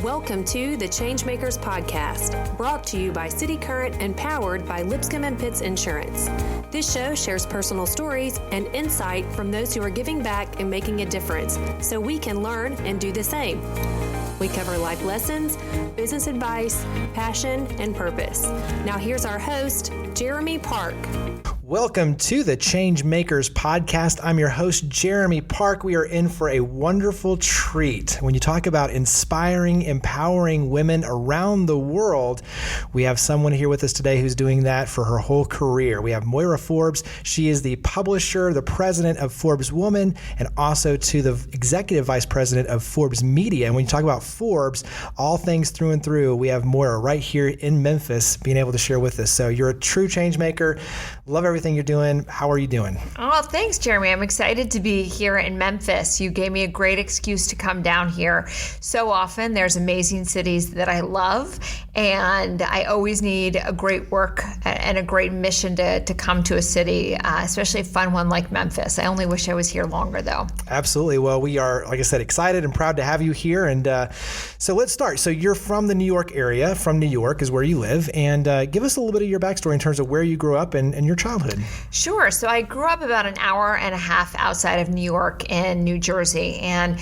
Welcome to the ChangeMakers podcast, brought to you by City Current and powered by Lipscomb & Pitts Insurance. This show shares personal stories and insight from those who are giving back and making a difference, so we can learn and do the same. We cover life lessons, business advice, passion, and purpose. Now here's our host, Jeremy Park. Welcome to the ChangeMakers podcast. I'm your host, Jeremy Park. We are in for a wonderful treat. When you talk about inspiring, empowering women around the world, we have someone here with us today who's doing that for her whole career. We have Moira Forbes. She is the publisher, the president of ForbesWoman, and also to the executive vice president of Forbes Media. And when you talk about Forbes, all things through and through, we have Moira right here in Memphis being able to share with us. So you're a true change maker. Love everything you're doing. How are you doing? Oh, thanks, Jeremy. I'm excited to be here in Memphis. You gave me a great excuse to come down here. So often there's amazing cities that I love, and I always need a great work and a great mission to come to a city, especially a fun one like Memphis. I only wish I was here longer, though. Absolutely. Well, we are, like I said, excited and proud to have you here. And so let's start. So you're from the New York area. From New York is where you live. And give us a little bit of your backstory in terms of where you grew up and your childhood. Sure. So I grew up about an hour and a half outside of New York in New Jersey. And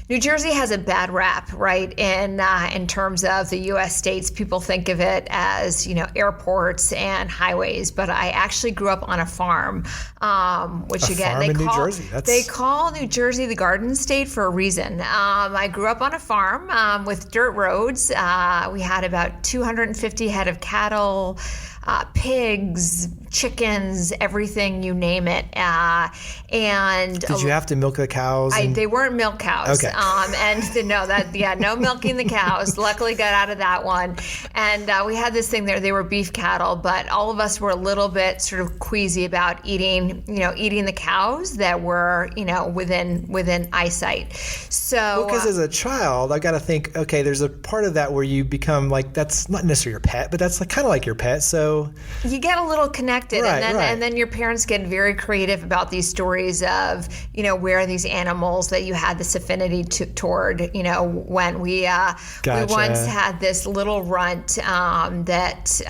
New Jersey has a bad rap, right? In terms of the U.S. states, people think of it as, airports and highways. But I actually grew up on a farm, which again, they call New Jersey the Garden State for a reason. I grew up on a farm with dirt roads. We had about 250 head of cattle, pigs, chickens, everything, you name it. And did you have to milk the cows? They weren't milk cows. Okay. No milking the cows. Luckily got out of that one. And we had this thing there, they were beef cattle, but all of us were a little bit sort of queasy about eating the cows that were, within eyesight. So because as a child, I got to think, okay, there's a part of that where you become like, that's not necessarily your pet, but that's kind of like your pet. So you get a little connected, right, and then your parents get very creative about these stories of, where are these animals that you had this affinity toward, when we once had this little runt that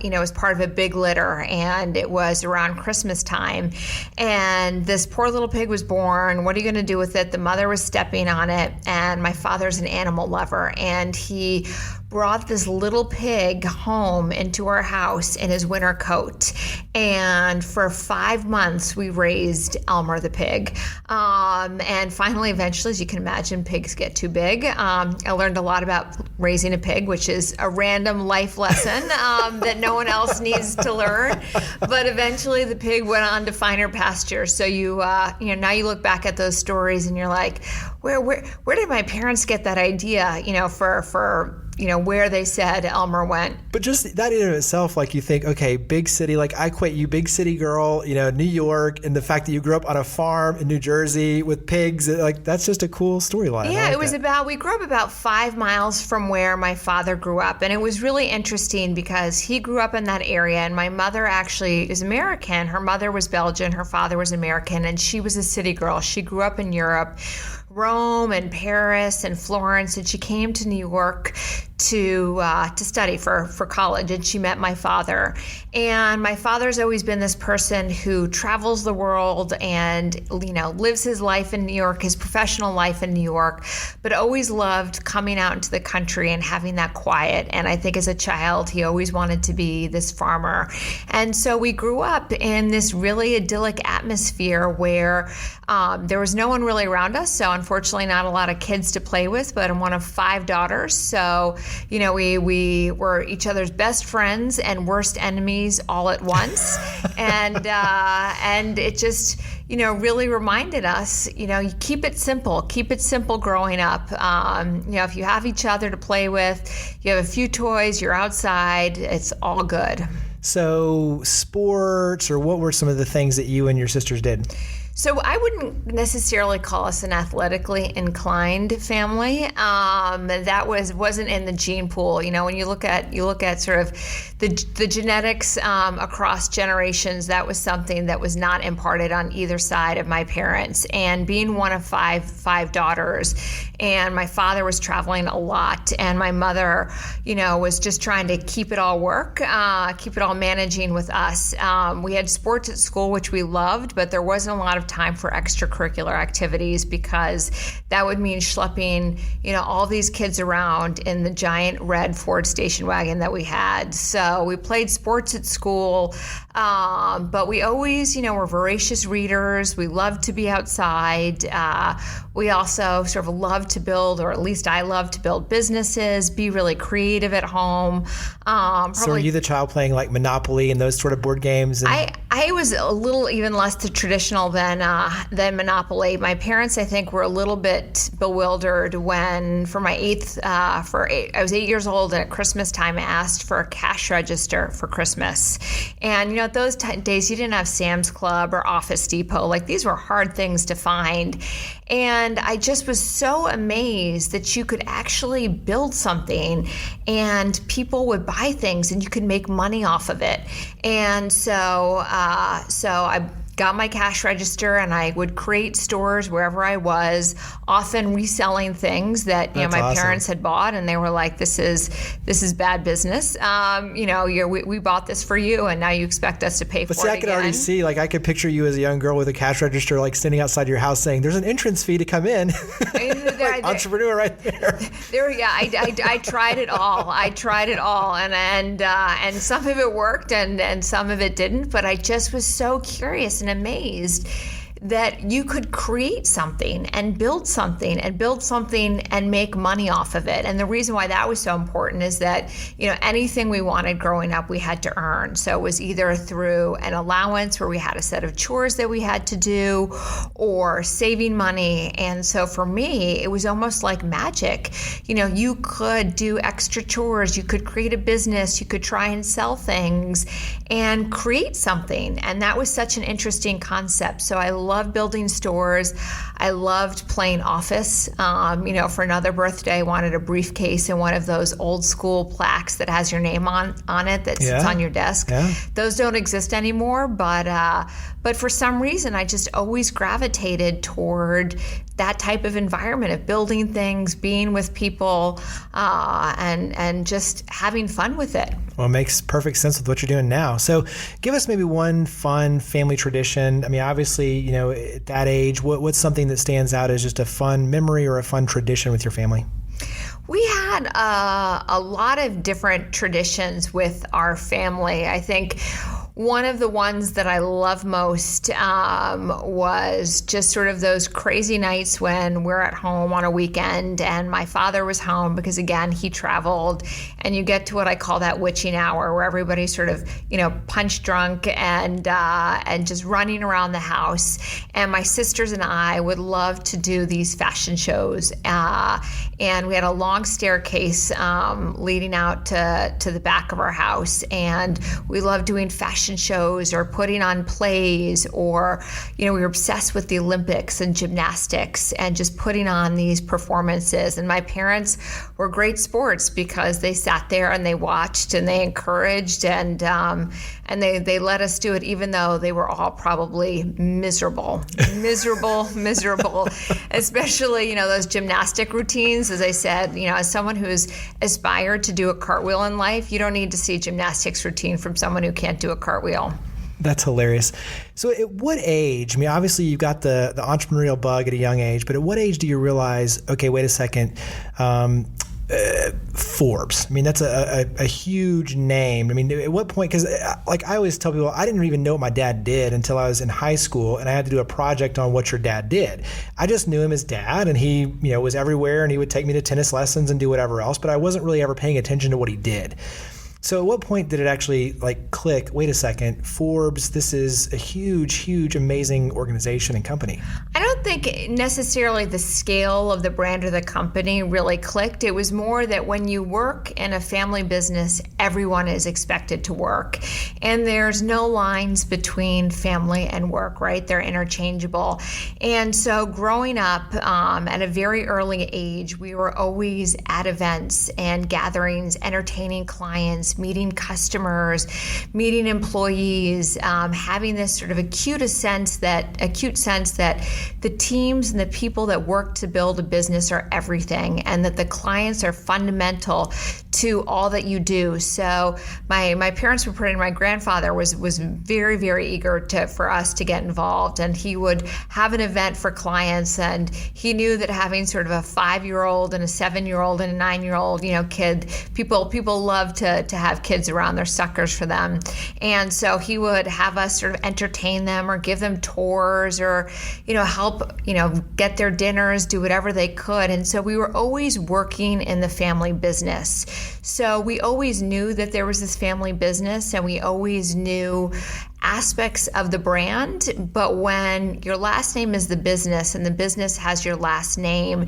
was part of a big litter, and it was around Christmas time, and this poor little pig was born. What are you going to do with it? The mother was stepping on it, and my father's an animal lover, and he brought this little pig home into our house in his winter coat. And for 5 months, we raised Elmer the pig. And finally, eventually, as you can imagine, pigs get too big. I learned a lot about raising a pig, which is a random life lesson that no one else needs to learn. But eventually, the pig went on to finer pastures. So now you look back at those stories and you're like, where did my parents get that idea, for where they said Elmer went. But just that in itself, like you think, okay, big city, like I quit you, big city girl, New York, and the fact that you grew up on a farm in New Jersey with pigs, like that's just a cool storyline. Yeah, we grew up about 5 miles from where my father grew up. And it was really interesting because he grew up in that area, and my mother actually is American. Her mother was Belgian, her father was American, and she was a city girl. She grew up in Europe, Rome and Paris and Florence, and she came to New York to study for college, and she met my father. And my father's always been this person who travels the world and lives his life in New York, his professional life in New York, but always loved coming out into the country and having that quiet. And I think as a child, he always wanted to be this farmer. And so we grew up in this really idyllic atmosphere where there was no one really around us. So unfortunately, not a lot of kids to play with, but I'm one of 5 daughters. So we were each other's best friends and worst enemies all at once. And it just, really reminded us, you keep it simple growing up. If you have each other to play with, you have a few toys, you're outside, it's all good. So sports, or what were some of the things that you and your sisters did? So I wouldn't necessarily call us an athletically inclined family. That wasn't in the gene pool. You know, when you look at sort of the genetics across generations, that was something that was not imparted on either side of my parents. And being one of five daughters, and my father was traveling a lot, and my mother, you know, was just trying to keep it all keep it all managing with us. We had sports at school, which we loved, but there wasn't a lot of time for extracurricular activities because that would mean schlepping, you know, all these kids around in the giant red Ford station wagon that we had. So we played sports at school, but we always, you know, were voracious readers. We loved to be outside. We also sort of loved to build, or at least I loved to build businesses, be really creative at home. So are you the child playing like Monopoly and those sort of board games? And I was a little even less traditional than Monopoly. My parents, I think, were a little bit bewildered when, for my I was 8 years old, and at Christmas time I asked for a cash register for Christmas. And, you know, at those days you didn't have Sam's Club or Office Depot. Like, these were hard things to find. And I just was so amazed that you could actually build something and people would buy things and you could make money off of it. And so I got my cash register and I would create stores wherever I was, often reselling things that, you know, my parents had bought, and they were like, this is bad business. You know, we bought this for you and now you expect us to pay for it again. I could already see, like, I could picture you as a young girl with a cash register, like standing outside your house saying, there's an entrance fee to come in. Like, entrepreneur right there. I tried it all. And some of it worked and some of it didn't, but I just was so curious and amazed that you could create something and build something and make money off of it. And the reason why that was so important is that, you know, anything we wanted growing up, we had to earn. So it was either through an allowance where we had a set of chores that we had to do, or saving money. And so for me, it was almost like magic. You know, you could do extra chores, you could create a business, you could try and sell things and create something. And that was such an interesting concept. So I loved building stores. I loved playing office. You know, for another birthday, I wanted a briefcase and one of those old school plaques that has your name on it that sits on your desk. Yeah. Those don't exist anymore, but for some reason, I just always gravitated toward that type of environment of building things, being with people, and just having fun with it. Well, it makes perfect sense with what you're doing now. So give us maybe one fun family tradition. I mean, obviously, you know, at that age, what's something that stands out as just a fun memory or a fun tradition with your family? We had a lot of different traditions with our family. I think one of the ones that I love most was just sort of those crazy nights when we're at home on a weekend and my father was home because, again, he traveled, and you get to what I call that witching hour where everybody's sort of, you know, punch drunk and just running around the house. And my sisters and I would love to do these fashion shows. And we had a long staircase leading out to the back of our house. And we loved doing fashion shows or putting on plays, or, you know, we were obsessed with the Olympics and gymnastics and just putting on these performances. And my parents were great sports because they sat there and they watched and they encouraged and they let us do it, even though they were all probably miserable, especially, you know, those gymnastic routines. As I said, you know, as someone who's aspired to do a cartwheel in life, you don't need to see a gymnastics routine from someone who can't do a cartwheel. That's hilarious. So at what age, I mean, obviously you got the entrepreneurial bug at a young age, but at what age do you realize, okay, wait a second, Forbes. I mean, that's a huge name. I mean, at what point, because like I always tell people, I didn't even know what my dad did until I was in high school and I had to do a project on what your dad did. I just knew him as dad, and he, you know, was everywhere and he would take me to tennis lessons and do whatever else, but I wasn't really ever paying attention to what he did. So at what point did it actually click, wait a second, Forbes, this is a huge, amazing organization and company? I don't think necessarily the scale of the brand or the company really clicked. It was more that when you work in a family business, everyone is expected to work. And there's no lines between family and work, right? They're interchangeable. And so growing up at a very early age, we were always at events and gatherings, entertaining clients, meeting customers, meeting employees, having this sort of acute sense that the teams and the people that work to build a business are everything, and that the clients are fundamental to all that you do. So my parents were pretty, my grandfather was very, very eager for us to get involved, and he would have an event for clients, and he knew that having sort of a 5-year-old and a 7-year-old and a 9-year-old, kid, people love to have kids around. They're suckers for them. And so he would have us sort of entertain them or give them tours or, help, get their dinners, do whatever they could. And so we were always working in the family business. So we always knew that there was this family business, and we always knew aspects of the brand. But when your last name is the business and the business has your last name,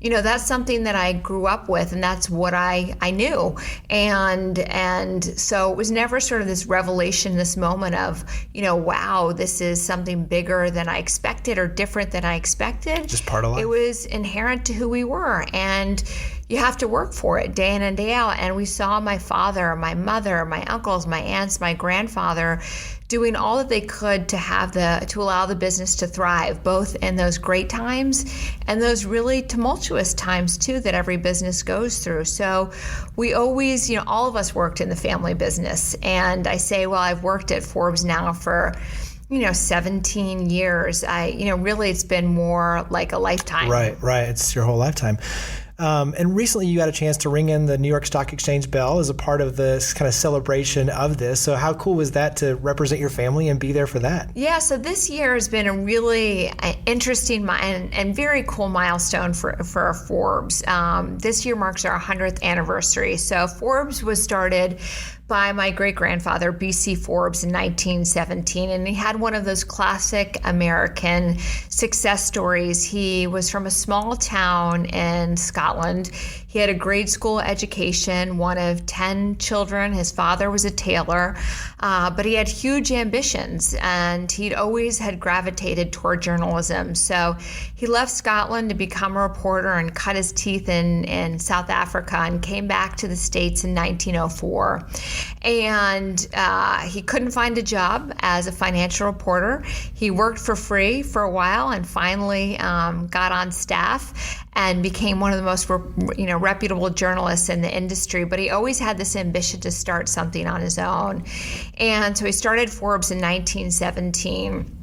that's something that I grew up with, and that's what I knew. And so it was never sort of this revelation, this moment of, wow, this is something bigger than I expected or different than I expected. Just part of life. It was inherent to who we were. And you have to work for it day in and day out. And we saw my father, my mother, my uncles, my aunts, my grandfather doing all that they could to allow the business to thrive, both in those great times and those really tumultuous times too that every business goes through. So we always, all of us worked in the family business. And I say, well, I've worked at Forbes now for 17 years. Really it's been more like a lifetime. Right. It's your whole lifetime. And recently you got a chance to ring in the New York Stock Exchange bell as a part of this kind of celebration of this. So how cool was that to represent your family and be there for that? Yeah, so this year has been a really interesting and very cool milestone for Forbes. This year marks our 100th anniversary. So Forbes was started by my great-grandfather, B.C. Forbes, in 1917, and he had one of those classic American success stories. He was from a small town in Scotland. He had a grade school education, one of 10 children. His father was a tailor, but he had huge ambitions, and he'd always had gravitated toward journalism. So he left Scotland to become a reporter and cut his teeth in South Africa and came back to the States in 1904. And he couldn't find a job as a financial reporter. He worked for free for a while and finally got on staff and became one of the most reputable journalists in the industry. But he always had this ambition to start something on his own. And so he started Forbes in 1917.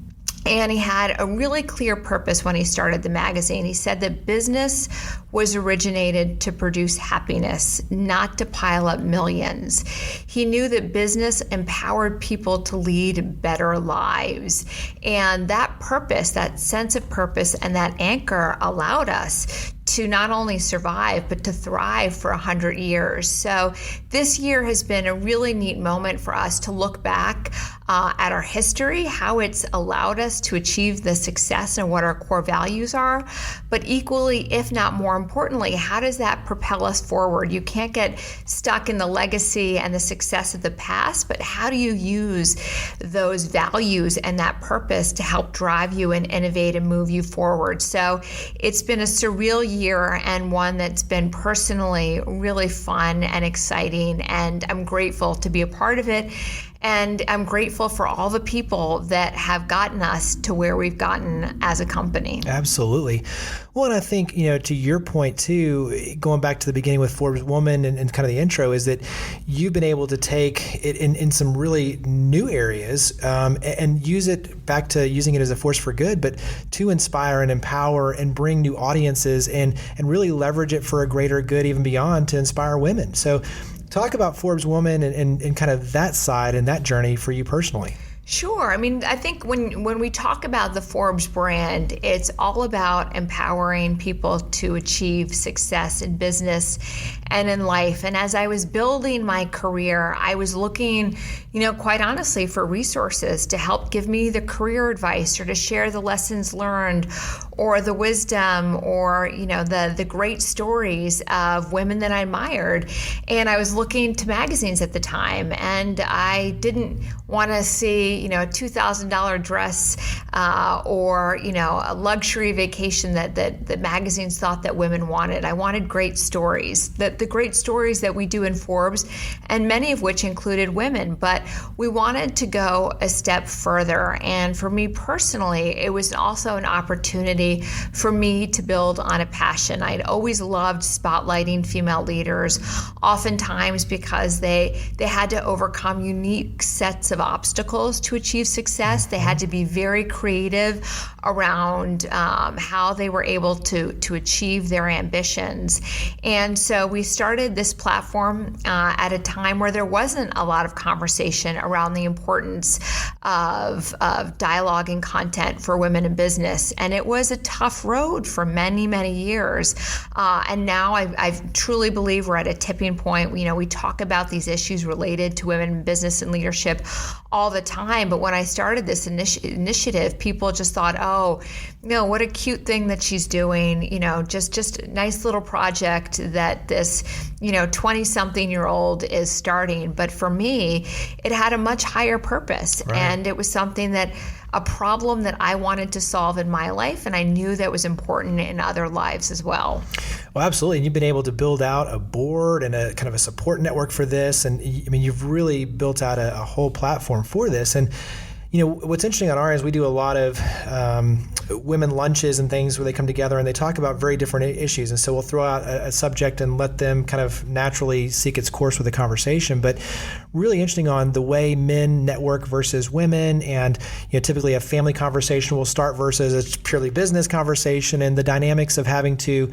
And he had a really clear purpose when he started the magazine. He said that business was originated to produce happiness, not to pile up millions. He knew that business empowered people to lead better lives. And that purpose, that sense of purpose and that anchor allowed us to not only survive, but to thrive for 100 years. So this year has been a really neat moment for us to look back at our history, how it's allowed us to achieve the success and what our core values are. But equally, if not more importantly, how does that propel us forward? You can't get stuck in the legacy and the success of the past, but how do you use those values and that purpose to help drive you and innovate and move you forward? So it's been a surreal year and one that's been personally really fun and exciting, and I'm grateful to be a part of it. And I'm grateful for all the people that have gotten us to where we've gotten as a company. Absolutely. Well, and I think, to your point too, going back to the beginning with ForbesWoman and kind of the intro, is that you've been able to take it in some really new areas and use it back to using it as a force for good, but to inspire and empower and bring new audiences and really leverage it for a greater good even beyond to inspire women. So talk about ForbesWoman and kind of that side and that journey for you personally. Sure. I mean, I think when we talk about the Forbes brand, it's all about empowering people to achieve success in business and in life. And as I was building my career, I was looking, quite honestly, for resources to help give me the career advice or to share the lessons learned or the wisdom or, the great stories of women that I admired. And I was looking to magazines at the time, and I didn't want to see, a $2,000 dress or, a luxury vacation that magazines thought that women wanted. I wanted great stories, the great stories that we do in Forbes, and many of which included women. But we wanted to go a step further. And for me personally, it was also an opportunity for me to build on a passion. I'd always loved spotlighting female leaders, oftentimes because they had to overcome unique sets of obstacles to achieve success. They had to be very creative around how they were able to achieve their ambitions. And so we started this platform at a time where there wasn't a lot of conversation around the importance of dialogue and content for women in business. And it was a tough road for many, many years. And now I truly believe we're at a tipping point. We talk about these issues related to women in business and leadership all the time. But when I started this initiative, people just thought, oh, what a cute thing that she's doing, just a nice little project that this, 20-something-year-old is starting. But for me, it had a much higher purpose. Right. And it was something a problem that I wanted to solve in my life, and I knew that was important in other lives as well. Well, absolutely. And you've been able to build out a board and a kind of a support network for this. And you've really built out a whole platform for this. And what's interesting on our end is we do a lot of women lunches and things where they come together and they talk about very different issues. And so we'll throw out a subject and let them kind of naturally seek its course with the conversation. But really interesting on the way men network versus women, and typically a family conversation will start versus a purely business conversation, and the dynamics of having to,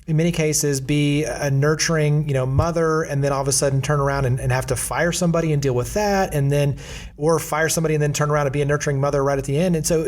in many cases, be a nurturing, mother, and then all of a sudden turn around and have to fire somebody and deal with that, and then, or fire somebody and then turn around and be a nurturing mother right at the end. And so,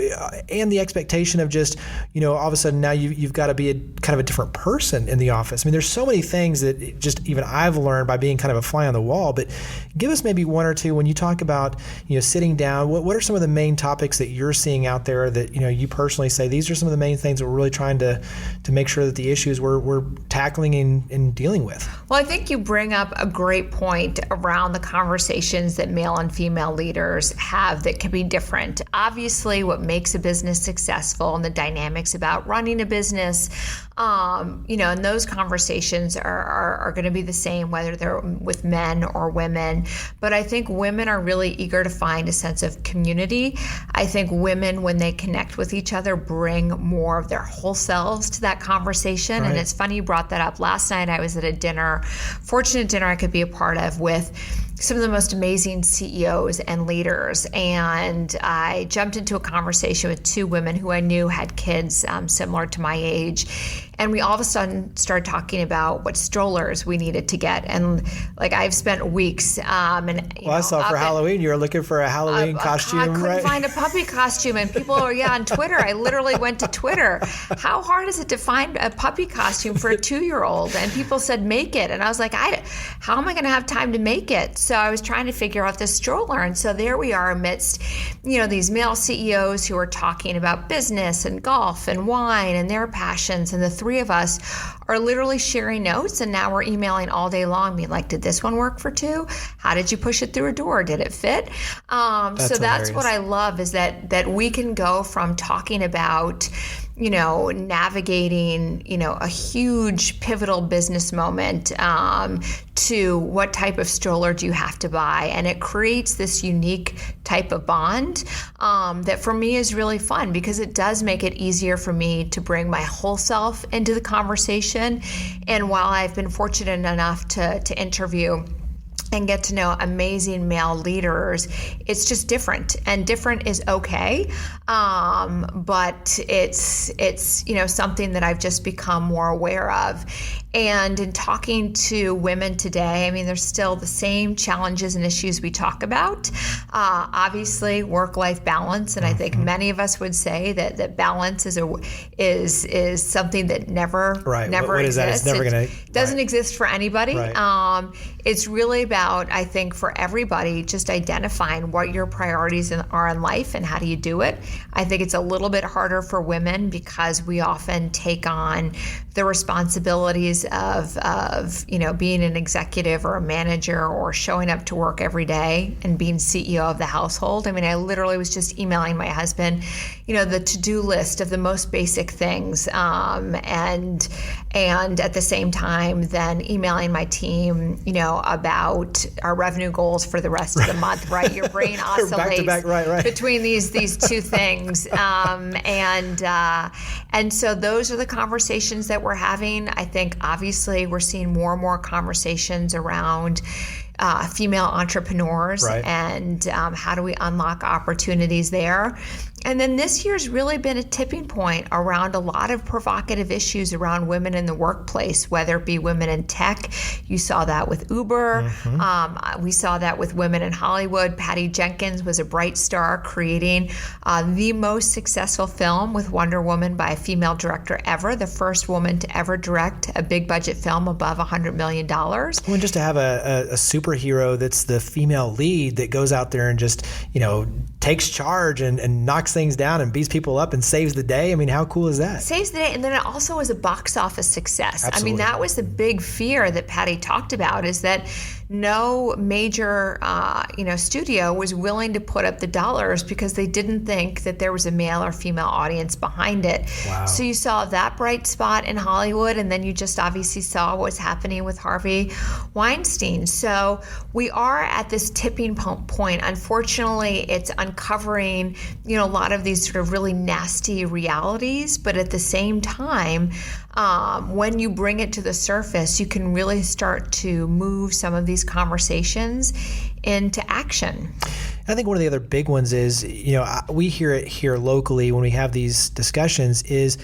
and the expectation of just, all of a sudden now you've got to be kind of a different person in the office. I mean, there's so many things that just even I've learned by being kind of a fly on the wall. But give us maybe one or two when you talk about, sitting down. What are some of the main topics that you're seeing out there that, you personally say these are some of the main things that we're really trying to make sure that the issues we're tackling and dealing with? Well, I think you bring up a great point around the conversations that male and female leaders have that can be different. Obviously, what makes a business successful and the dynamics about running a business, and those conversations are going to be the same whether they're with men or women. But I think women are really eager to find a sense of community. I think women, when they connect with each other, bring more of their whole selves to that conversation. Right. And it's funny you brought that up. Last night I was at a fortunate dinner I could be a part of with some of the most amazing CEOs and leaders. And I jumped into a conversation with two women who I knew had kids similar to my age. And we all of a sudden started talking about what strollers we needed to get. And I've spent weeks. I saw for Halloween, you were looking for a Halloween costume, I couldn't right? find a puppy costume. And people are, on Twitter. I literally went to Twitter. How hard is it to find a puppy costume for a 2-year-old? And people said, make it. And I was like, how am I going to have time to make it? So I was trying to figure out this stroller. And so there we are amidst, these male CEOs who are talking about business and golf and wine and their passions. And the three of us are literally sharing notes. And now we're emailing all day long, being like, did this one work for two? How did you push it through a door? Did it fit? So that's what I love, is that we can go from talking about navigating, a huge pivotal business moment to what type of stroller do you have to buy. And it creates this unique type of bond that for me is really fun, because it does make it easier for me to bring my whole self into the conversation. And while I've been fortunate enough to interview and get to know amazing male leaders, it's just different, and different is okay. But it's something that I've just become more aware of. And in talking to women today, I mean, there's still the same challenges and issues we talk about. Obviously, work-life balance, and I think many of us would say that balance is something that never what is exists. That? It's never going to doesn't exist for anybody. Right. It's really about, I think, for everybody, just identifying what your priorities are in life and how do you do it. I think it's a little bit harder for women because we often take on the responsibilities of being an executive or a manager or showing up to work every day and being CEO of the household. I mean, I literally was just emailing my husband, the to-do list of the most basic things, and at the same time then emailing my team, about our revenue goals for the rest of the month. Right, your brain oscillates back, right. between these two things, and so those are the conversations that we're having. I think obviously we're seeing more and more conversations around female entrepreneurs, and how do we unlock opportunities there. And then this year's really been a tipping point around a lot of provocative issues around women in the workplace, whether it be women in tech. You saw that with Uber. We saw that with women in Hollywood. Patty Jenkins was a bright star creating the most successful film with Wonder Woman by a female director ever, the first woman to ever direct a big budget film above $100 million. Well, just to have a superhero that's the female lead that goes out there and just, takes charge and knocks things down and beats people up and saves the day. I mean, how cool is that? Saves the day, and then it also was a box office success. Absolutely. I mean, that was the big fear that Patty talked about, is that no major, studio was willing to put up the dollars because they didn't think that there was a male or female audience behind it. Wow. So you saw that bright spot in Hollywood, and then you just obviously saw what was happening with Harvey Weinstein. So we are at this tipping point. Unfortunately, it's uncovering, a lot of these sort of really nasty realities, but at the same time, when you bring it to the surface, you can really start to move some of these conversations into action. I think one of the other big ones is, we hear it here locally when we have these discussions, is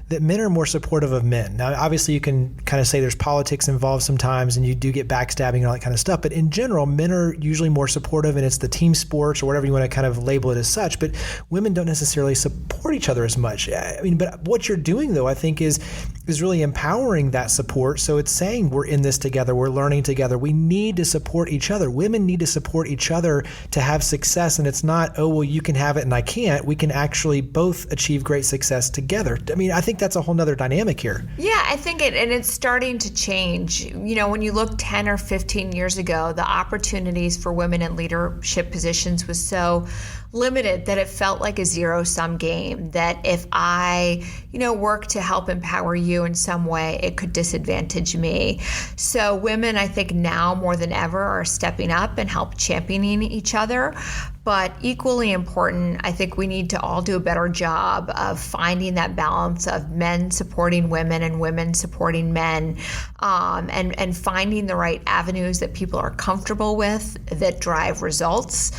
that men are more supportive of men. Now, obviously, you can kind of say there's politics involved sometimes, and you do get backstabbing and all that kind of stuff. But in general, men are usually more supportive, and it's the team sports or whatever you want to kind of label it as such. But women don't necessarily support each other as much. I mean, but what you're doing, though, I think is really empowering that support. So it's saying we're in this together, we're learning together. We need to support each other. Women need to support each other to have success. And it's not, oh, well, you can have it and I can't. We can actually both achieve great success together. I mean, I think that's a whole nother dynamic here. Yeah, I think it's starting to change. When you look 10 or 15 years ago, the opportunities for women in leadership positions was so limited that it felt like a zero-sum game, that if I, work to help empower you in some way, it could disadvantage me. So women, I think now more than ever, are stepping up and help championing each other. But equally important, I think we need to all do a better job of finding that balance of men supporting women and women supporting men, and finding the right avenues that people are comfortable with that drive results.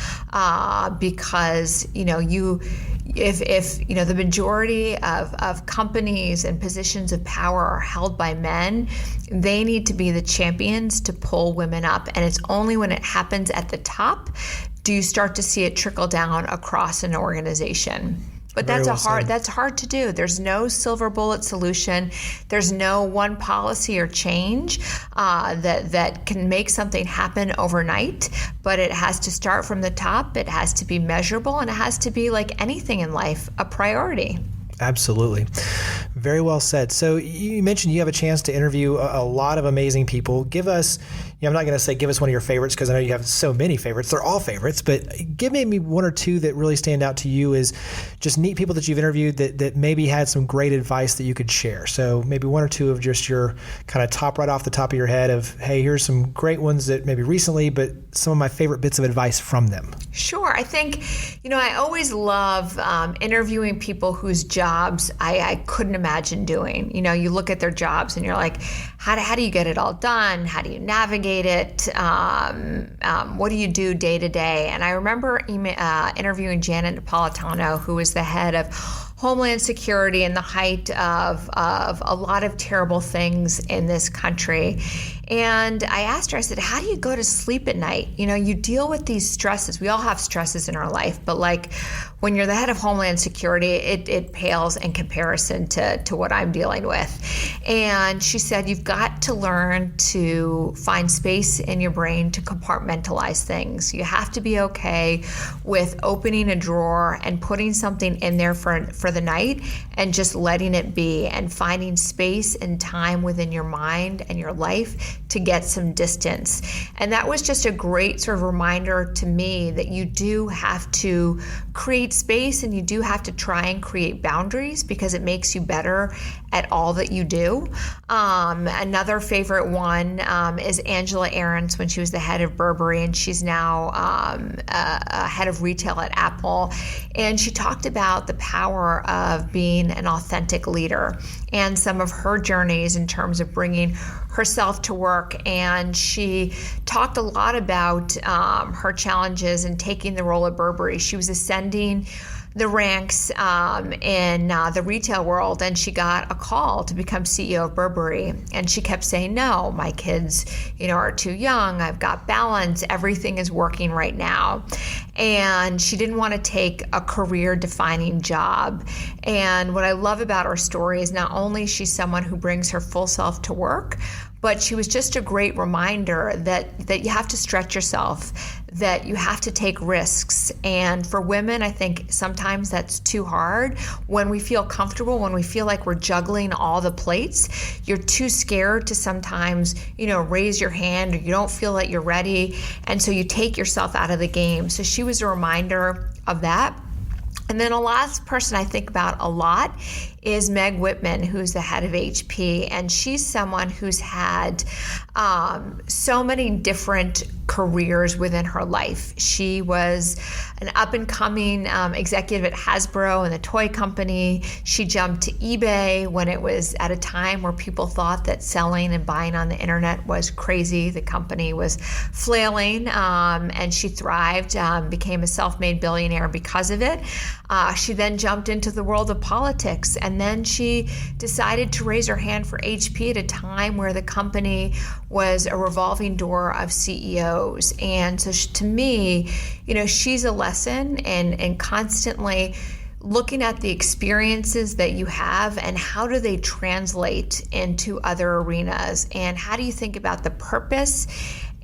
Because if the majority of companies and positions of power are held by men, they need to be the champions to pull women up. And it's only when it happens at the top do you start to see it trickle down across an organization. But that's hard to do. There's no silver bullet solution. There's no one policy or change that can make something happen overnight. But it has to start from the top. It has to be measurable, and it has to be, like anything in life, a priority. Absolutely. Very well said. So you mentioned you have a chance to interview a lot of amazing people. Give us, I'm not going to say give us one of your favorites, because I know you have so many favorites. They're all favorites, but give maybe one or two that really stand out to you as just neat people that you've interviewed that maybe had some great advice that you could share. So maybe one or two of just your kind of top right off the top of your head of, hey, here's some great ones that maybe recently, but some of my favorite bits of advice from them. Sure. I think, I always love interviewing people whose jobs I couldn't imagine doing. You look at their jobs and you're like, how do you get it all done? How do you navigate it? What do you do day to day? And I remember interviewing Janet Napolitano, who was the head of Homeland Security and the height of a lot of terrible things in this country. And I asked her, I said, how do you go to sleep at night? You deal with these stresses. We all have stresses in our life, but like when you're the head of Homeland Security, it pales in comparison to what I'm dealing with. And she said, you've got to learn to find space in your brain to compartmentalize things. You have to be okay with opening a drawer and putting something in there for the night and just letting it be, and finding space and time within your mind and your life to get some distance. And that was just a great sort of reminder to me that you do have to create space, and you do have to try and create boundaries, because it makes you better at all that you do. Another favorite one is Angela Ahrendts, when she was the head of Burberry, and she's now head of retail at Apple. And she talked about the power of being an authentic leader and some of her journeys in terms of bringing herself to work. And she talked a lot about her challenges in taking the role at Burberry. She was ascending the ranks in the retail world, and she got a call to become CEO of Burberry. And she kept saying, no, my kids, are too young. I've got balance. Everything is working right now. And she didn't want to take a career-defining job. And what I love about her story is not only she's someone who brings her full self to work, but she was just a great reminder that you have to stretch yourself, that you have to take risks. And for women, I think sometimes that's too hard. When we feel comfortable, when we feel like we're juggling all the plates, you're too scared to sometimes, raise your hand, or you don't feel that you're ready. And so you take yourself out of the game. So she was a reminder of that. And then a last person I think about a lot is Meg Whitman, who's the head of HP. And she's someone who's had so many different careers within her life. She was an up-and-coming executive at Hasbro and the toy company. She jumped to eBay when it was at a time where people thought that selling and buying on the internet was crazy. The company was flailing, and she thrived, became a self-made billionaire because of it. She then jumped into the world of politics, and then she decided to raise her hand for HP at a time where the company was a revolving door of CEOs. And so to me, she's a lesson in constantly looking at the experiences that you have and how do they translate into other arenas, and how do you think about the purpose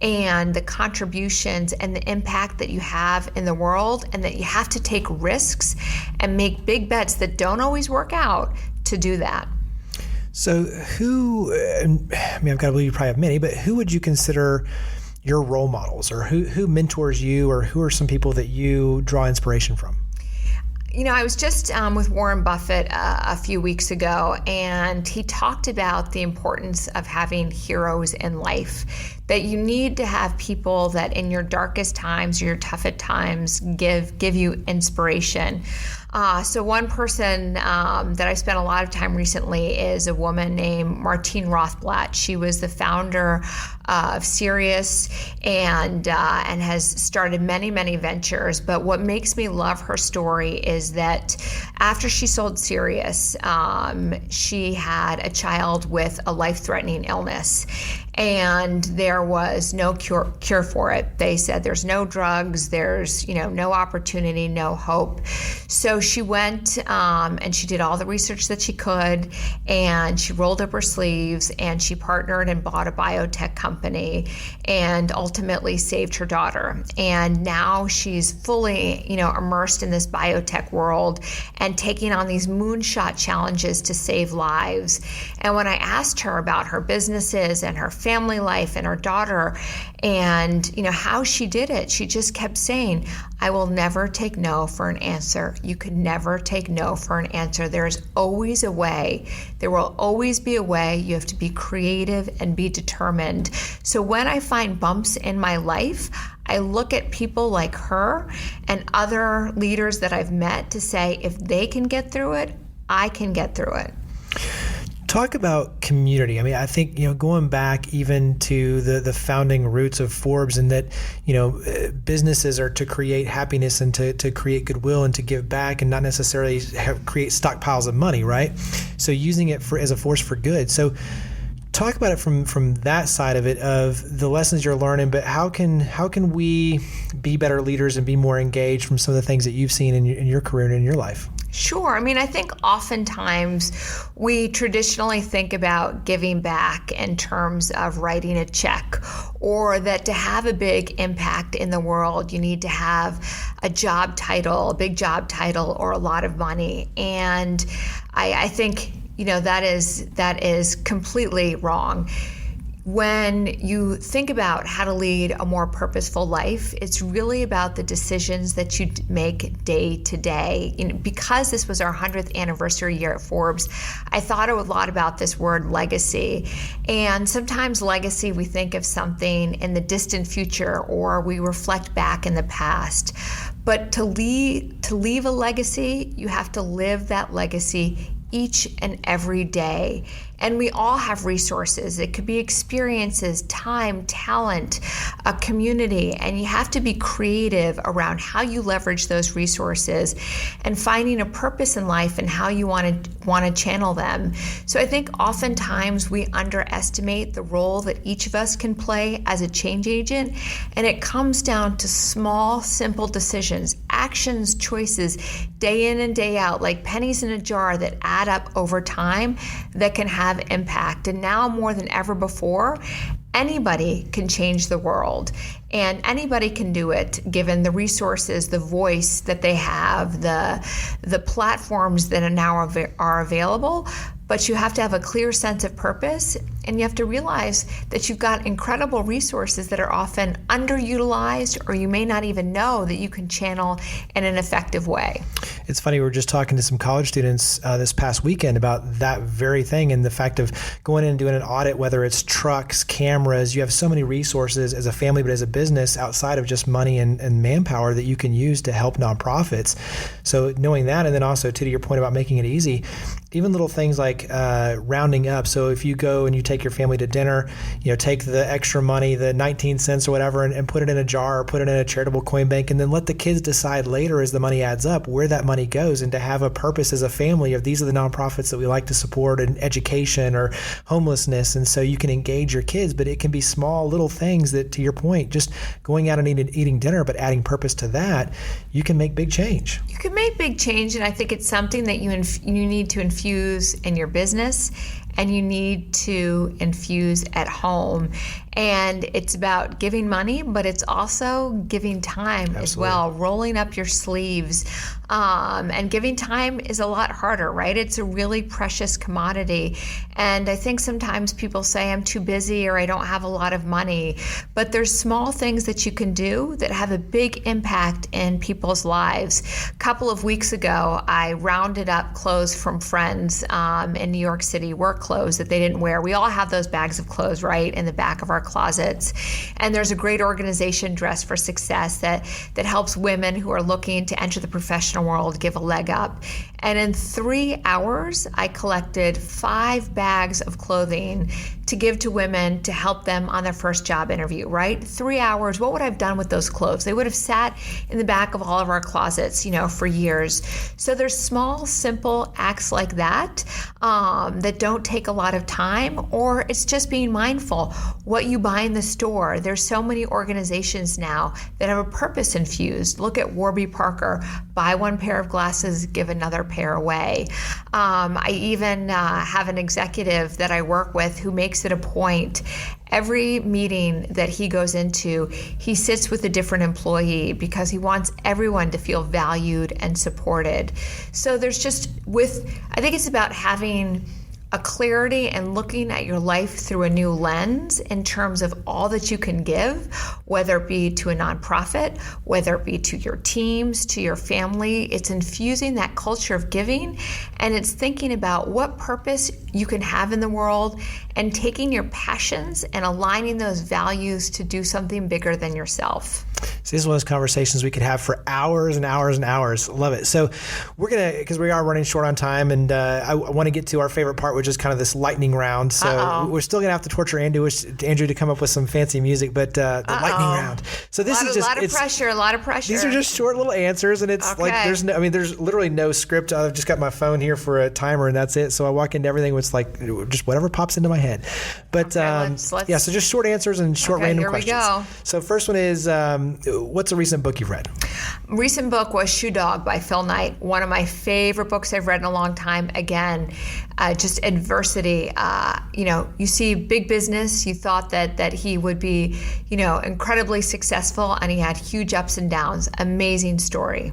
and the contributions and the impact that you have in the world, and that you have to take risks and make big bets that don't always work out to do that. So I've got to believe you probably have many, but who would you consider your role models, or who mentors you, or who are some people that you draw inspiration from? I was just with Warren Buffett a few weeks ago, and he talked about the importance of having heroes in life, that you need to have people that in your darkest times, your toughest times, give you inspiration. So one person that I spent a lot of time recently is a woman named Martine Rothblatt. She was the founder of Sirius and has started many, many ventures. But what makes me love her story is that after she sold Sirius, she had a child with a life-threatening illness. And there was no cure for it. They said there's no drugs, there's no opportunity, no hope. So she went and she did all the research that she could, and she rolled up her sleeves and she partnered and bought a biotech company and ultimately saved her daughter. And now she's fully immersed in this biotech world and taking on these moonshot challenges to save lives. And when I asked her about her businesses and her family life and her daughter and how she did it, she just kept saying, I will never take no for an answer. You could never take no for an answer. There's always a way. There will always be a way. You have to be creative and be determined. So when I find bumps in my life, I look at people like her and other leaders that I've met to say, if they can get through it, I can get through it. Talk about community. I mean, I think, going back even to the founding roots of Forbes, and that, businesses are to create happiness and to create goodwill and to give back, and not necessarily create stockpiles of money, right? So using it as a force for good. So talk about it from that side of it, of the lessons you're learning, but how can we be better leaders and be more engaged from some of the things that you've seen in your career and in your life? Sure. I mean, I think oftentimes we traditionally think about giving back in terms of writing a check, or that to have a big impact in the world, you need to have a job title, a big job title, or a lot of money. And I think, that is completely wrong. When you think about how to lead a more purposeful life, it's really about the decisions that you make day to day. Because this was our 100th anniversary year at Forbes, I thought a lot about this word legacy. And sometimes legacy, we think of something in the distant future, or we reflect back in the past. But to leave a legacy, you have to live that legacy each and every day. And we all have resources. It could be experiences, time, talent, a community, and you have to be creative around how you leverage those resources and finding a purpose in life and how you want to channel them. So I think oftentimes we underestimate the role that each of us can play as a change agent, and it comes down to small, simple decisions, actions, choices, day in and day out, like pennies in a jar that add up over time that can have impact. And now more than ever before, anybody can change the world, and anybody can do it given the resources, the voice that they have, the platforms that are available. But you have to have a clear sense of purpose, and you have to realize that you've got incredible resources that are often underutilized, or you may not even know that you can channel in an effective way. It's funny, we were just talking to some college students this past weekend about that very thing, and the fact of going in and doing an audit, whether it's trucks, cameras. You have so many resources as a family, but as a business, outside of just money and manpower, that you can use to help nonprofits. So knowing that, and then also to your point about making it easy, even little things like rounding up. So if you go and you take your family to dinner, take the extra money, the 19 cents or whatever, and put it in a jar or put it in a charitable coin bank, and then let the kids decide later as the money adds up where that money goes, and to have a purpose as a family of these are the nonprofits that we like to support in education or homelessness. And so you can engage your kids, but it can be small little things that, to your point, just going out and eating dinner, but adding purpose to that, you can make big change. You can make big change, and I think it's something that you need to infuse in your business, and you need to infuse at home. And it's about giving money, but it's also giving time as well, rolling up your sleeves. And giving time is a lot harder, right? It's a really precious commodity. And I think sometimes people say, I'm too busy or I don't have a lot of money. But there's small things that you can do that have a big impact in people's lives. A couple of weeks ago, I rounded up clothes from friends in New York City, work clothes that they didn't wear. We all have those bags of clothes, right, in the back of our closets. And there's a great organization, Dress for Success, that helps women who are looking to enter the professional world give a leg up. And in 3 hours, I collected 5 bags of clothing to give to women to help them on their first job interview, right? 3 hours. What would I have done with those clothes? They would have sat in the back of all of our closets, for years. So there's small, simple acts like that that don't take a lot of time, or it's just being mindful what you buy in the store. There's so many organizations now that have a purpose infused. Look at Warby Parker, buy one pair of glasses, give another pair away. I even have an executive that I work with who makes it a point. Every meeting that he goes into, he sits with a different employee because he wants everyone to feel valued and supported. So I think it's about having a clarity and looking at your life through a new lens in terms of all that you can give, whether it be to a nonprofit, whether it be to your teams, to your family. It's infusing that culture of giving, and it's thinking about what purpose you can have in the world and taking your passions and aligning those values to do something bigger than yourself. So this is one of those conversations we could have for hours and hours and hours. Love it. So we're going to, because we are running short on time, and I want to get to our favorite part, which is kind of this lightning round. So we're still going to have to torture Andrew to come up with some fancy music, but the lightning round. So this is just a lot of pressure. These are just short little answers, and it's like there's literally no script. I've just got my phone here for a timer, and that's it. So I walk into everything with like just whatever pops into my head. But so just short answers and short random questions. Here we go. So first one is, what's a recent book you've read? Recent book was Shoe Dog by Phil Knight. One of my favorite books I've read in a long time. Again, just adversity. You see big business. You thought that he would be, incredibly successful, and he had huge ups and downs. Amazing story.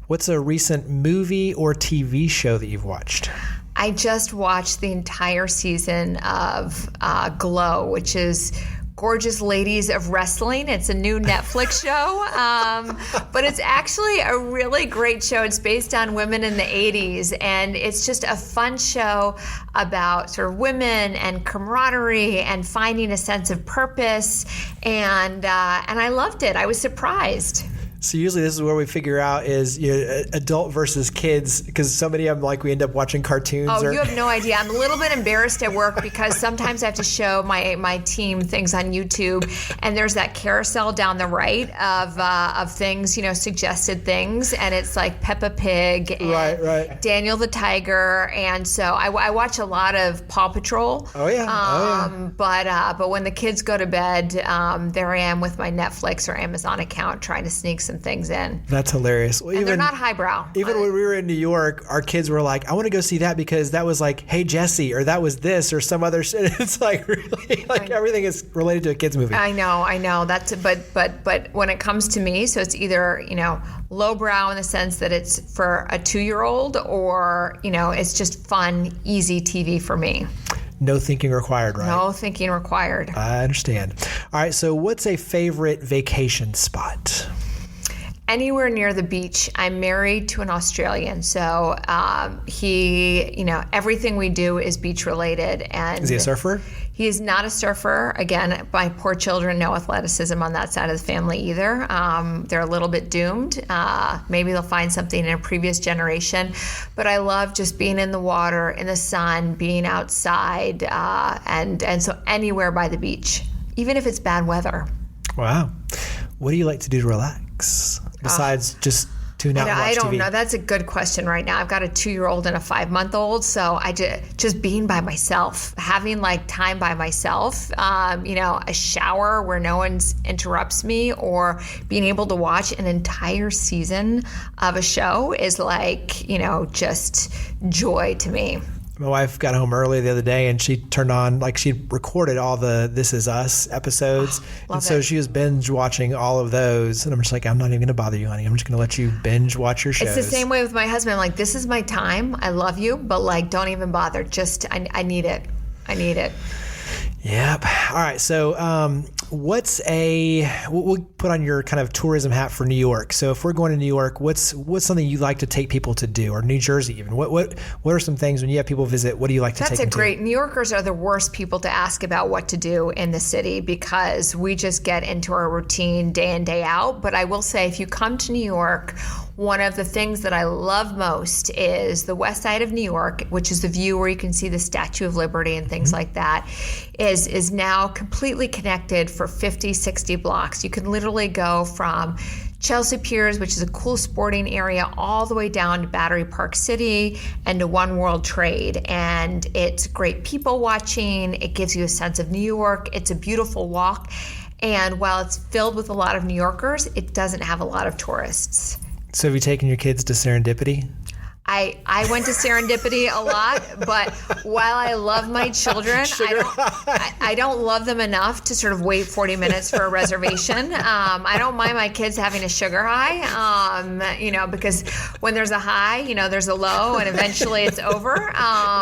What's a recent movie or TV show that you've watched? I just watched the entire season of Glow, which is Gorgeous Ladies of Wrestling. It's a new Netflix show, but it's actually a really great show. It's based on women in the 80s, and it's just a fun show about sort of women and camaraderie and finding a sense of purpose, and I loved it. I was surprised. So usually this is where we figure out is adult versus kids, because so many of them, we end up watching cartoons. Oh, you have no idea. I'm a little bit embarrassed at work because sometimes I have to show my team things on YouTube, and there's that carousel down the right of things, suggested things, and it's like Peppa Pig and right. Daniel the Tiger, and so I watch a lot of Paw Patrol. Oh yeah. But when the kids go to bed, there I am with my Netflix or Amazon account trying to sneak some things in. That's hilarious. Well, they're not highbrow. Even when we were in New York, our kids were like, I want to go see that because that was like, Hey Jesse, or that was this, or some other shit. It's like really everything is related to a kid's movie. I know. That's but when it comes to me, so it's either, lowbrow in the sense that it's for a 2-year-old, or, it's just fun, easy TV for me. No thinking required, right? No thinking required. I understand. All right. So what's a favorite vacation spot? Anywhere near the beach. I'm married to an Australian, so everything we do is beach related. And is he a surfer? He is not a surfer. Again, my poor children, no athleticism on that side of the family either. They're a little bit doomed. Maybe they'll find something in a previous generation. But I love just being in the water, in the sun, being outside, and so anywhere by the beach, even if it's bad weather. Wow. What do you like to do to relax besides just tune out and watch TV? I don't know. That's a good question right now. I've got a 2-year-old and a 5-month-old, so I just being by myself, having time by myself, a shower where no one interrupts me, or being able to watch an entire season of a show is just joy to me. My wife got home early the other day, and she turned on, she recorded all the This Is Us episodes. And so she was binge watching all of those. And I'm just like, I'm not even going to bother you, honey. I'm just going to let you binge watch your shows. It's the same way with my husband. I'm like, this is my time. I love you, but don't even bother. Just, I need it. I need it. Yep. All right. So we'll put on your kind of tourism hat for New York. So if we're going to New York, what's something you like to take people to do, or New Jersey even? What are some things when you have people visit, what do you like to take them to? That's great. New Yorkers are the worst people to ask about what to do in the city because we just get into our routine day in, day out. But I will say, if you come to New York, one of the things that I love most is the west side of New York, which is the view where you can see the Statue of Liberty and things like that, is now completely connected for 50, 60 blocks. You can literally go from Chelsea Piers, which is a cool sporting area, all the way down to Battery Park City and to One World Trade. And it's great people watching. It gives you a sense of New York. It's a beautiful walk. And while it's filled with a lot of New Yorkers, it doesn't have a lot of tourists. So have you taken your kids to Serendipity? I went to Serendipity a lot, but while I love my children, I don't love them enough to sort of wait 40 minutes for a reservation. I don't mind my kids having a sugar high, because when there's a high, there's a low, and eventually it's over.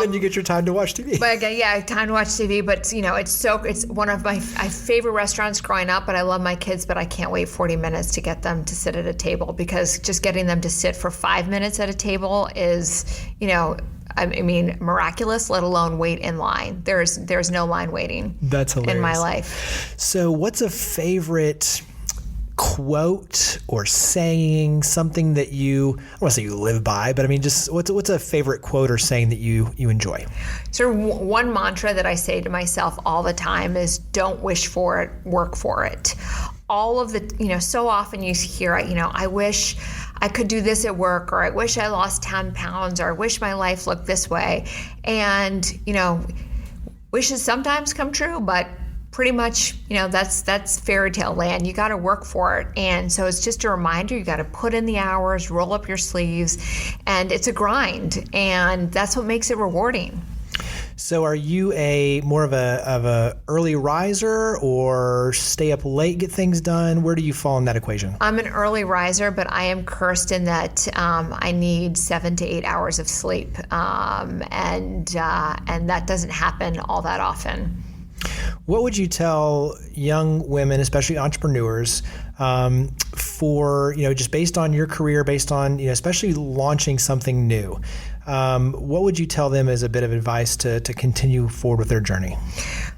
Then you get your time to watch TV. But again, time to watch TV. But it's one of my favorite restaurants growing up. But I love my kids, but I can't wait 40 minutes to get them to sit at a table, because just getting them to sit for 5 minutes at a table is, miraculous, let alone wait in line. There's no line waiting. That's hilarious. In my life. So what's a favorite quote or saying, something that you, I don't want to say you live by, but I mean, just what's a favorite quote or saying that you enjoy? So one mantra that I say to myself all the time is don't wish for it, work for it. All of the, so often you hear, I wish I could do this at work, or I wish I lost 10 pounds, or I wish my life looked this way. And, wishes sometimes come true, but pretty much, that's fairy tale land. You got to work for it. And so it's just a reminder, you got to put in the hours, roll up your sleeves, and it's a grind. And that's what makes it rewarding. So are you more of a early riser, or stay up late, get things done? Where do you fall in that equation? I'm an early riser, but I am cursed in that I need 7 to 8 hours of sleep. And that doesn't happen all that often. What would you tell young women, especially entrepreneurs, for, just based on your career, based on, especially launching something new? What would you tell them as a bit of advice to continue forward with their journey?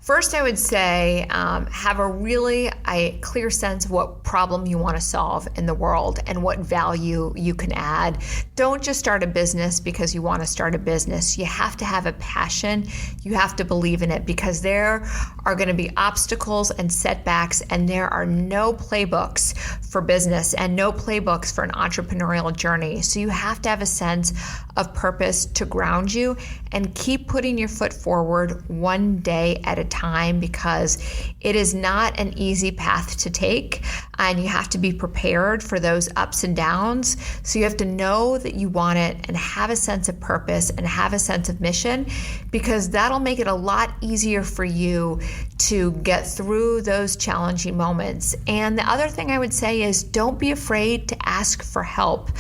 First, I would say have a clear sense of what problem you want to solve in the world and what value you can add. Don't just start a business because you want to start a business. You have to have a passion. You have to believe in it, because there are going to be obstacles and setbacks, and there are no playbooks for business and no playbooks for an entrepreneurial journey. So you have to have a sense of purpose to ground you, and keep putting your foot forward one day at a time, because it is not an easy path to take, and you have to be prepared for those ups and downs. So you have to know that you want it and have a sense of purpose and have a sense of mission, because that'll make it a lot easier for you to get through those challenging moments. And the other thing I would say is don't be afraid to ask for help.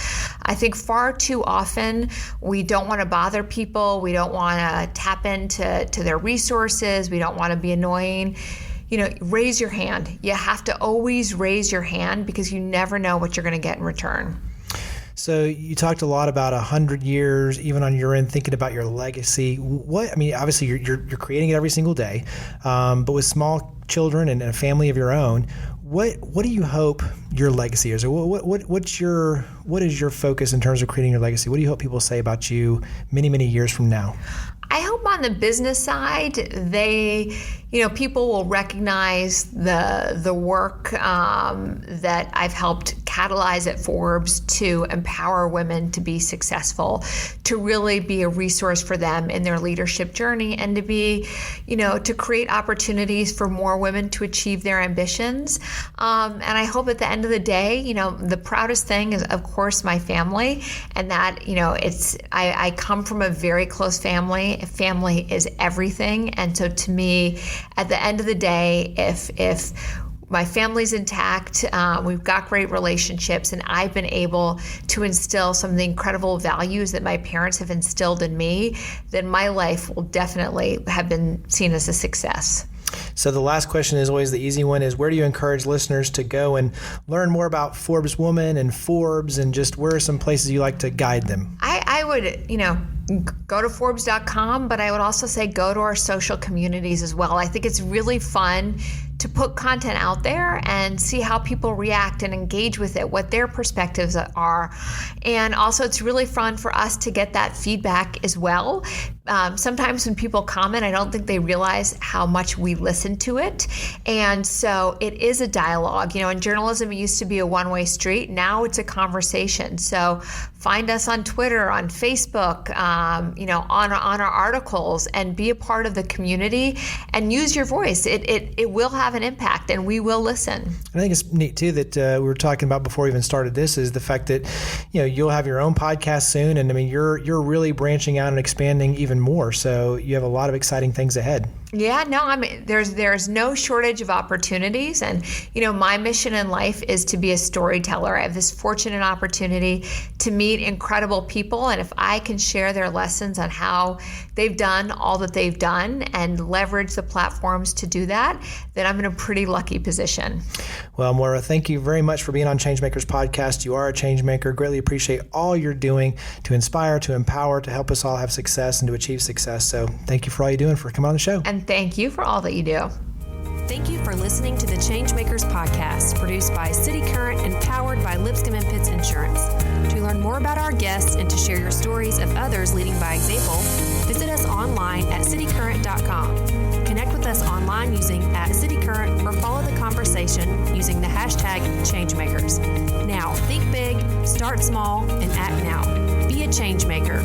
I think far too often we don't want to bother people. We don't want to tap into their resources. We don't want to be annoying. Raise your hand. You have to always raise your hand, because you never know what you're going to get in return. So you talked a lot about 100 years, even on your end, thinking about your legacy. Obviously you're creating it every single day, but with small children and a family of your own, what do you hope your legacy is? Or what is your focus in terms of creating your legacy? What do you hope people say about you many, many years from now? I hope on the business side, people will recognize the work that I've helped catalyze at Forbes to empower women to be successful, to really be a resource for them in their leadership journey, and to be, to create opportunities for more women to achieve their ambitions. And I hope at the end of the day, the proudest thing is, of course, my family, and that, I come from a very close family. Family is everything. And so to me, at the end of the day, if my family's intact, we've got great relationships, and I've been able to instill some of the incredible values that my parents have instilled in me, then my life will definitely have been seen as a success. So the last question is always the easy one, is where do you encourage listeners to go and learn more about ForbesWoman and Forbes, and just where are some places you like to guide them? I would, go to Forbes.com, but I would also say go to our social communities as well. I think it's really fun to put content out there and see how people react and engage with it, what their perspectives are. And also it's really fun for us to get that feedback as well. Sometimes when people comment, I don't think they realize how much we listen to it. And so it is a dialogue. In journalism, it used to be a one-way street. Now it's a conversation. So find us on Twitter, on Facebook, on our articles, and be a part of the community and use your voice. It will have an impact, and we will listen. I think it's neat too that we were talking about before we even started this, is the fact that you'll have your own podcast soon, and you're really branching out and expanding even more. So you have a lot of exciting things ahead. Yeah, no, there's no shortage of opportunities, and my mission in life is to be a storyteller. I have this fortunate opportunity to meet incredible people, and if I can share their lessons on how they've done all that they've done and leverage the platforms to do that, then I'm in a pretty lucky position. Well, Moira, thank you very much for being on ChangeMakers podcast. You are a change maker. Greatly appreciate all you're doing to inspire, to empower, to help us all have success and to achieve success. So thank you for all you're doing, for coming on the show. And thank you for all that you do. Thank you for listening to the ChangeMakers podcast, produced by City Current and powered by Lipscomb & Pitts Insurance. To learn more about our guests and to share your stories of others leading by example, visit us online at citycurrent.com. Connect with us online using @CityCurrent or follow the conversation using the hashtag ChangeMakers. Now, think big, start small, and act now. Be a change maker.